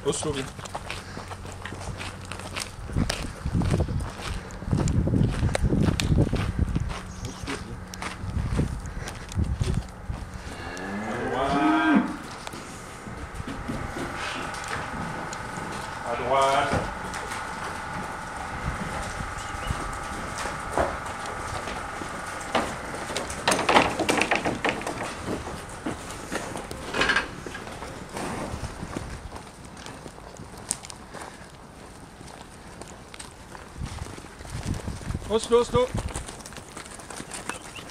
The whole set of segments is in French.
Oslo, viens. À droite. Oslo, Oslo.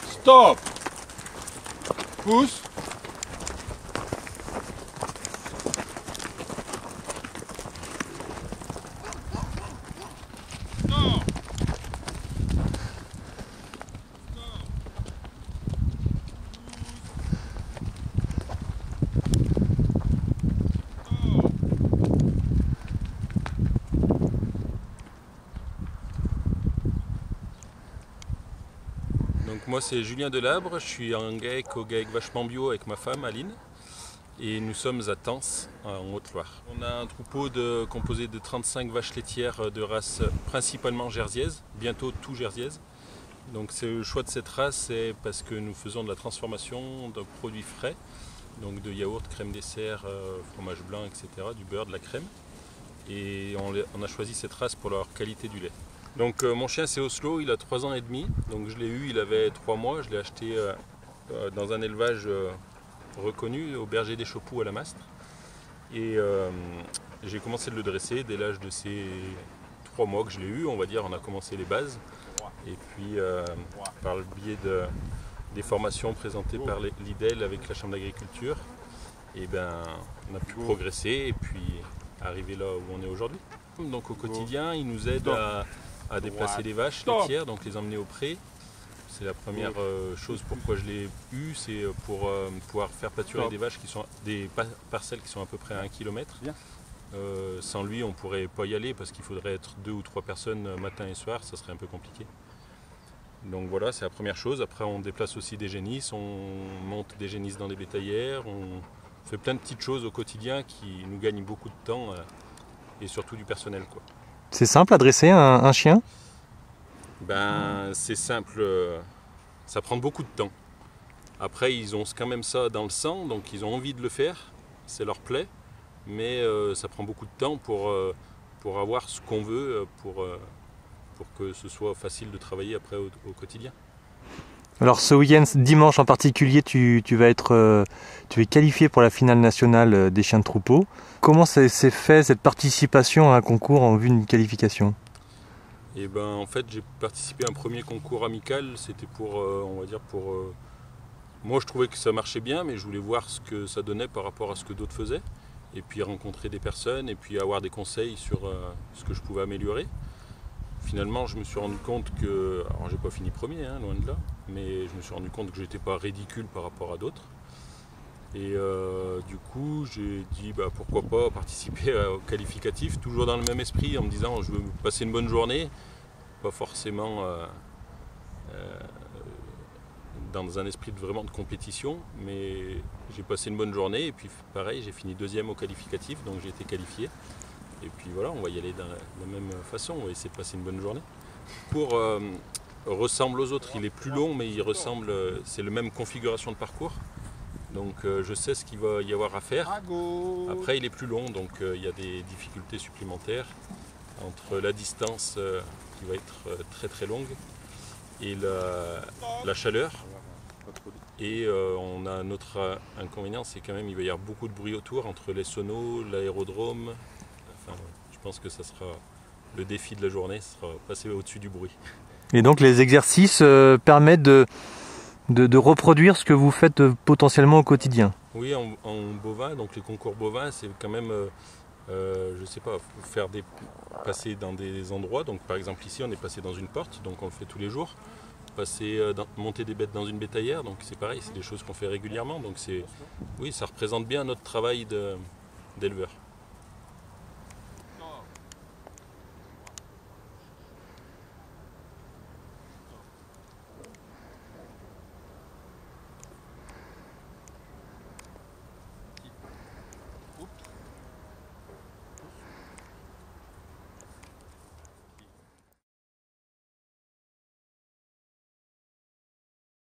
Stop. Pousse. Donc moi c'est Julien Delabre, je suis un GAEC au GAEC Vachement Bio avec ma femme Aline et nous sommes à Tence en Haute-Loire. On a un troupeau composé de 35 vaches laitières de race principalement jersiaise, bientôt tout jersiaise. Donc c'est le choix de cette race, c'est parce que nous faisons de la transformation de produits frais, donc de yaourt, crème dessert, fromage blanc, etc., du beurre, de la crème. Et on a choisi cette race pour leur qualité du lait. Donc mon chien c'est Oslo, il a 3 ans et demi, donc je l'ai eu, il avait 3 mois, je l'ai acheté dans un élevage reconnu au berger des Chopoux à la Mastre. Et j'ai commencé de le dresser dès l'âge de ces 3 mois que je l'ai eu, on va dire, on a commencé les bases. Et puis par le biais des formations présentées par l'IDEL avec la Chambre d'agriculture, et ben, on a pu progresser et puis arriver là où on est aujourd'hui. Donc au quotidien, il nous aide à déplacer les vaches laitières, donc les emmener au pré. C'est la première chose pourquoi je l'ai eu, c'est pour pouvoir faire pâturer des vaches qui sont des parcelles qui sont à peu près à 1 km. Sans lui, on ne pourrait pas y aller parce qu'il faudrait être 2 ou 3 personnes matin et soir, ça serait un peu compliqué. Donc voilà, c'est la première chose. Après, on déplace aussi des génisses, on monte des génisses dans des bétaillères, on fait plein de petites choses au quotidien qui nous gagnent beaucoup de temps et surtout du personnel, quoi. C'est simple à dresser un chien? Ben, c'est simple, ça prend beaucoup de temps. Après, ils ont quand même ça dans le sang, donc ils ont envie de le faire, c'est leur plaît, mais ça prend beaucoup de temps pour avoir ce qu'on veut, pour que ce soit facile de travailler après au quotidien. Alors ce week-end, dimanche en particulier, tu es qualifié pour la finale nationale des chiens de troupeau. Comment s'est fait cette participation à un concours en vue d'une qualification? Et ben en fait j'ai participé à un premier concours amical, c'était pour, on va dire moi je trouvais que ça marchait bien, mais je voulais voir ce que ça donnait par rapport à ce que d'autres faisaient, et puis rencontrer des personnes, et puis avoir des conseils sur ce que je pouvais améliorer. Finalement, je me suis rendu compte que, alors j'ai pas fini premier, hein, loin de là, mais je me suis rendu compte que j'étais pas ridicule par rapport à d'autres. Et du coup, j'ai dit pourquoi pas participer au qualificatif, toujours dans le même esprit, en me disant je veux passer une bonne journée, pas forcément dans un esprit vraiment de compétition, mais j'ai passé une bonne journée et puis pareil, j'ai fini 2e au qualificatif, donc j'ai été qualifié. Et puis voilà, on va y aller de la même façon, on va essayer de passer une bonne journée. Le parcours ressemble aux autres, il est plus long, mais il ressemble, c'est la même configuration de parcours. Donc je sais ce qu'il va y avoir à faire. Après il est plus long, donc il y a des difficultés supplémentaires entre la distance qui va être très très longue et la chaleur. Et on a un autre inconvénient, c'est quand même il va y avoir beaucoup de bruit autour entre les sonos, l'aérodrome. Enfin, je pense que ça sera le défi de la journée, ce sera passer au-dessus du bruit. Et donc les exercices permettent de reproduire ce que vous faites potentiellement au quotidien? Oui, en bovin, donc les concours bovins, c'est quand même, je sais pas, passer dans des endroits. Donc par exemple ici, on est passé dans une porte, donc on le fait tous les jours. Monter des bêtes dans une bétaillère, donc c'est pareil, c'est des choses qu'on fait régulièrement. Donc oui, ça représente bien notre travail d'éleveur.